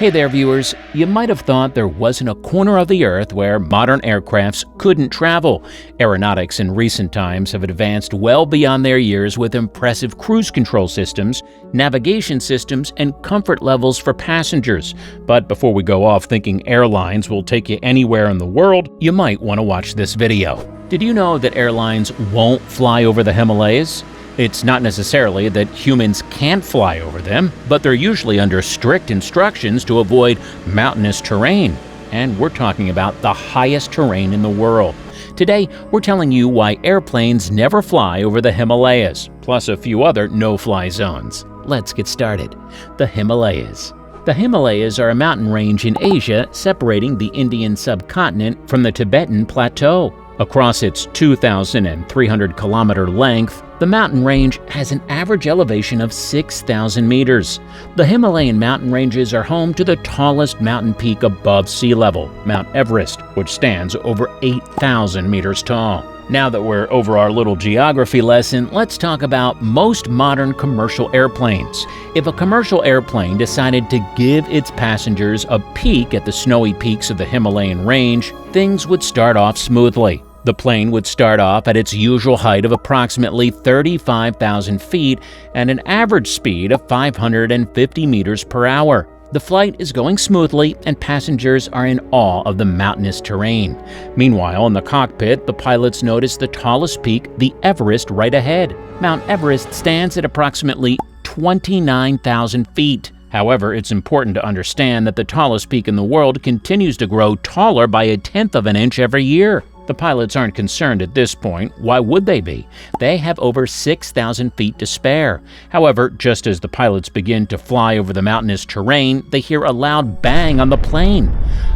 Hey there, viewers. You might have thought there wasn't a corner of the Earth where modern aircrafts couldn't travel. Aeronautics in recent times have advanced well beyond their years with impressive cruise control systems, navigation systems, and comfort levels for passengers. But before we go off thinking airlines will take you anywhere in the world, you might want to watch this video. Did you know that airlines won't fly over the Himalayas? It's not necessarily that humans can't fly over them, but they're usually under strict instructions to avoid mountainous terrain. And we're talking about the highest terrain in the world. Today, we're telling you why airplanes never fly over the Himalayas, plus a few other no-fly zones. Let's get started. The Himalayas. The Himalayas are a mountain range in Asia separating the Indian subcontinent from the Tibetan Plateau. Across its 2,300-kilometer length, the mountain range has an average elevation of 6,000 meters. The Himalayan mountain ranges are home to the tallest mountain peak above sea level, Mount Everest, which stands over 8,000 meters tall. Now that we're over our little geography lesson, let's talk about most modern commercial airplanes. If a commercial airplane decided to give its passengers a peek at the snowy peaks of the Himalayan range, things would start off smoothly. The plane would start off at its usual height of approximately 35,000 feet and an average speed of 550 meters per hour. The flight is going smoothly and passengers are in awe of the mountainous terrain. Meanwhile, in the cockpit, the pilots notice the tallest peak, the Everest, right ahead. Mount Everest stands at approximately 29,000 feet. However, it's important to understand that the tallest peak in the world continues to grow taller by 1/10 of an inch every year. The pilots aren't concerned at this point. Why would they be? They have over 6,000 feet to spare. However, just as the pilots begin to fly over the mountainous terrain, they hear a loud bang on the plane.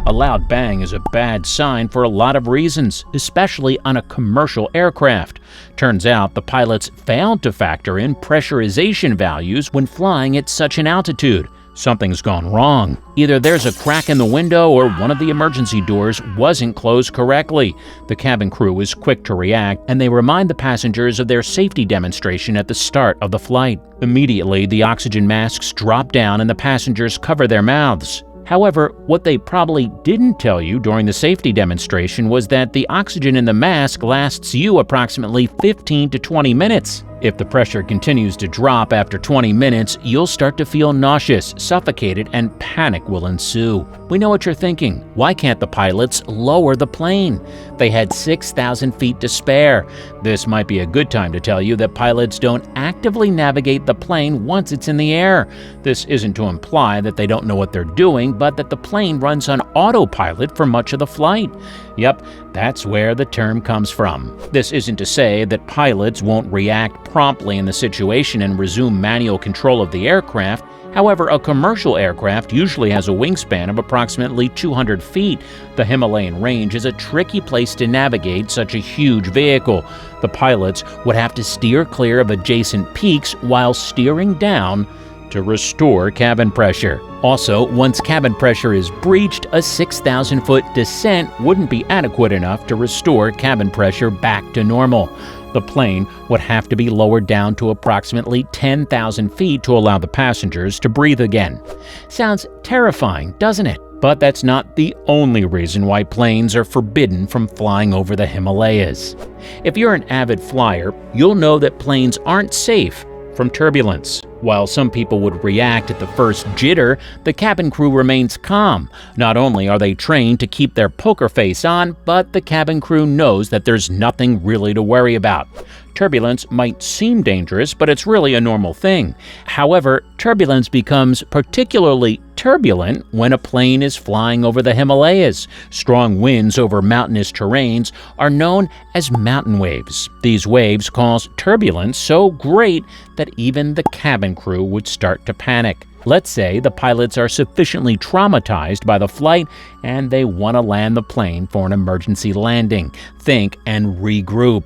A loud bang is a bad sign for a lot of reasons, especially on a commercial aircraft. Turns out the pilots failed to factor in pressurization values when flying at such an altitude. Something's gone wrong. Either there's a crack in the window or one of the emergency doors wasn't closed correctly. The cabin crew is quick to react, and they remind the passengers of their safety demonstration at the start of the flight. Immediately, the oxygen masks drop down and the passengers cover their mouths. However, what they probably didn't tell you during the safety demonstration was that the oxygen in the mask lasts you approximately 15 to 20 minutes. If the pressure continues to drop after 20 minutes, you'll start to feel nauseous, suffocated, and panic will ensue. We know what you're thinking. Why can't the pilots lower the plane? They had 6,000 feet to spare. This might be a good time to tell you that pilots don't actively navigate the plane once it's in the air. This isn't to imply that they don't know what they're doing, but that the plane runs on autopilot for much of the flight. Yep, that's where the term comes from. This isn't to say that pilots won't react promptly in the situation and resume manual control of the aircraft. However, a commercial aircraft usually has a wingspan of approximately 200 feet. The Himalayan range is a tricky place to navigate such a huge vehicle. The pilots would have to steer clear of adjacent peaks while steering down to restore cabin pressure. Also, once cabin pressure is breached, a 6,000-foot descent wouldn't be adequate enough to restore cabin pressure back to normal. The plane would have to be lowered down to approximately 10,000 feet to allow the passengers to breathe again. Sounds terrifying, doesn't it? But that's not the only reason why planes are forbidden from flying over the Himalayas. If you're an avid flyer, you'll know that planes aren't safe from turbulence. While some people would react at the first jitter, the cabin crew remains calm. Not only are they trained to keep their poker face on, but the cabin crew knows that there's nothing really to worry about. Turbulence might seem dangerous, but it's really a normal thing. However, turbulence becomes particularly turbulent when a plane is flying over the Himalayas. Strong winds over mountainous terrains are known as mountain waves. These waves cause turbulence so great that even the cabin crew would start to panic. Let's say the pilots are sufficiently traumatized by the flight and they want to land the plane for an emergency landing. Think and regroup.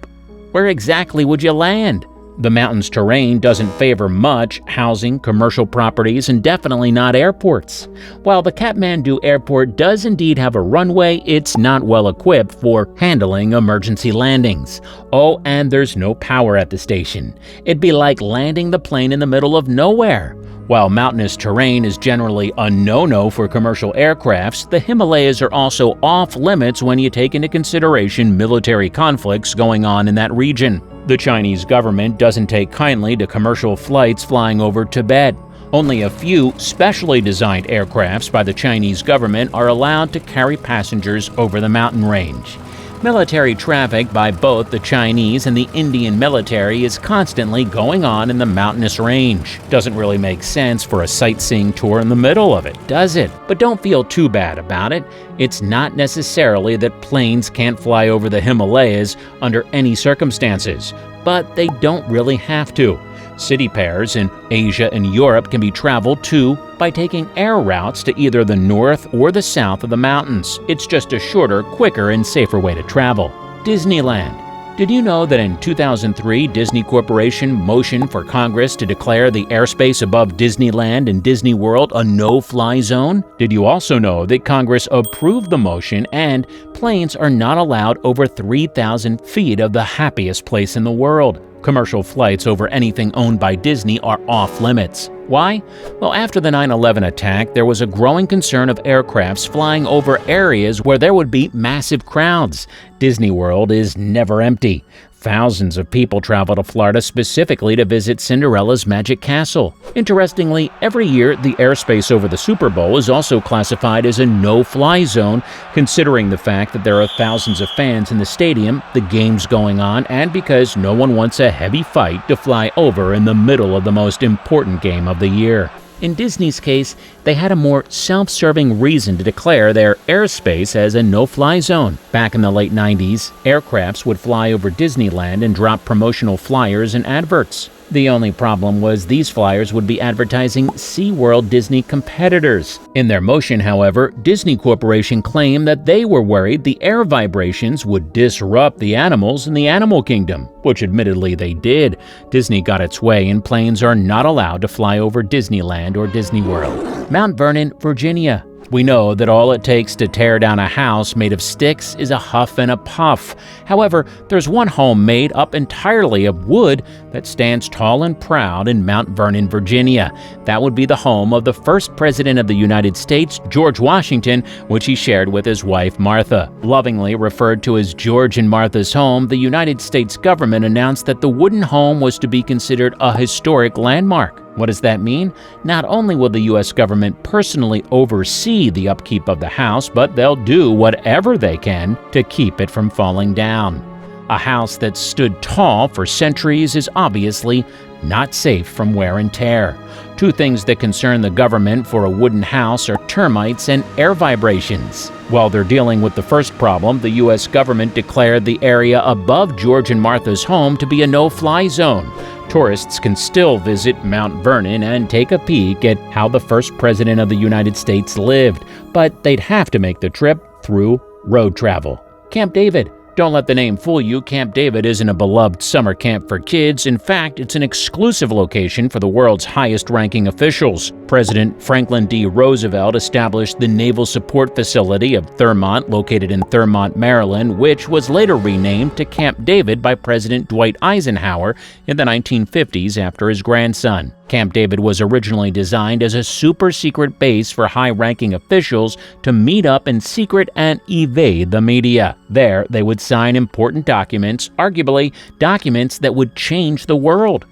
Where exactly would you land? The mountain's terrain doesn't favor much housing, commercial properties, and definitely not airports. While the Kathmandu airport does indeed have a runway, it's not well equipped for handling emergency landings. Oh, and there's no power at the station. It'd be like landing the plane in the middle of nowhere. While mountainous terrain is generally a no-no for commercial aircrafts, the Himalayas are also off-limits when you take into consideration military conflicts going on in that region. The Chinese government doesn't take kindly to commercial flights flying over Tibet. Only a few specially designed aircrafts by the Chinese government are allowed to carry passengers over the mountain range. Military traffic by both the Chinese and the Indian military is constantly going on in the mountainous range. Doesn't really make sense for a sightseeing tour in the middle of it, does it? But don't feel too bad about it. It's not necessarily that planes can't fly over the Himalayas under any circumstances, but they don't really have to. City pairs in Asia and Europe can be traveled to by taking air routes to either the north or the south of the mountains. It's just a shorter, quicker, and safer way to travel. DisneyLand. Did you know that in 2003, Disney Corporation motioned for Congress to declare the airspace above Disneyland and Disney World a no-fly zone? Did you also know that Congress approved the motion and planes are not allowed over 3,000 feet of the happiest place in the world? Commercial flights over anything owned by Disney are off-limits. Why? Well, after the 9/11 attack, there was a growing concern of aircrafts flying over areas where there would be massive crowds. Disney World is never empty. Thousands of people travel to Florida specifically to visit Cinderella's Magic Castle. Interestingly, every year the airspace over the Super Bowl is also classified as a no-fly zone, considering the fact that there are thousands of fans in the stadium, the games going on, and because no one wants a heavy fight to fly over in the middle of the most important game of the year. In Disney's case, they had a more self-serving reason to declare their airspace as a no-fly zone. Back in the late 90s, aircrafts would fly over Disneyland and drop promotional flyers and adverts. The only problem was these flyers would be advertising SeaWorld Disney competitors. In their motion, however, Disney Corporation claimed that they were worried the air vibrations would disrupt the animals in the animal kingdom, which admittedly they did. Disney got its way and planes are not allowed to fly over Disneyland or Disney World. Mount Vernon, Virginia. We know that all it takes to tear down a house made of sticks is a huff and a puff. However, there's one home made up entirely of wood that stands tall and proud in Mount Vernon, Virginia. That would be the home of the first president of the United States, George Washington, which he shared with his wife, Martha. Lovingly referred to as George and Martha's home, the United States government announced that the wooden home was to be considered a historic landmark. What does that mean? Not only will the U.S. government personally oversee the upkeep of the house, but they'll do whatever they can to keep it from falling down. A house that's stood tall for centuries is obviously not safe from wear and tear. Two things that concern the government for a wooden house are termites and air vibrations. While they're dealing with the first problem, the U.S. government declared the area above George and Martha's home to be a no-fly zone. Tourists can still visit Mount Vernon and take a peek at how the first president of the United States lived, but they'd have to make the trip through road travel. Camp David. Don't let the name fool you. Camp David isn't a beloved summer camp for kids. In fact, it's an exclusive location for the world's highest-ranking officials. President Franklin D. Roosevelt established the Naval Support Facility of Thurmont, located in Thurmont, Maryland, which was later renamed to Camp David by President Dwight Eisenhower in the 1950s after his grandson. Camp David was originally designed as a super-secret base for high-ranking officials to meet up in secret and evade the media. There, they would sign important documents, arguably documents that would change the world.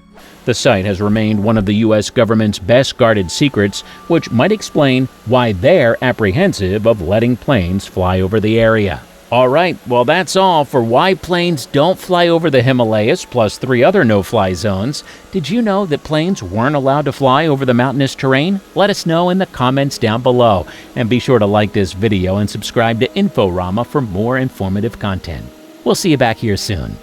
The site has remained one of the U.S. government's best-guarded secrets, which might explain why they're apprehensive of letting planes fly over the area. All right, well that's all for why planes don't fly over the Himalayas, plus 3 other no-fly zones. Did you know that planes weren't allowed to fly over the mountainous terrain? Let us know in the comments down below. And be sure to like this video and subscribe to INFORAMA for more informative content. We'll see you back here soon.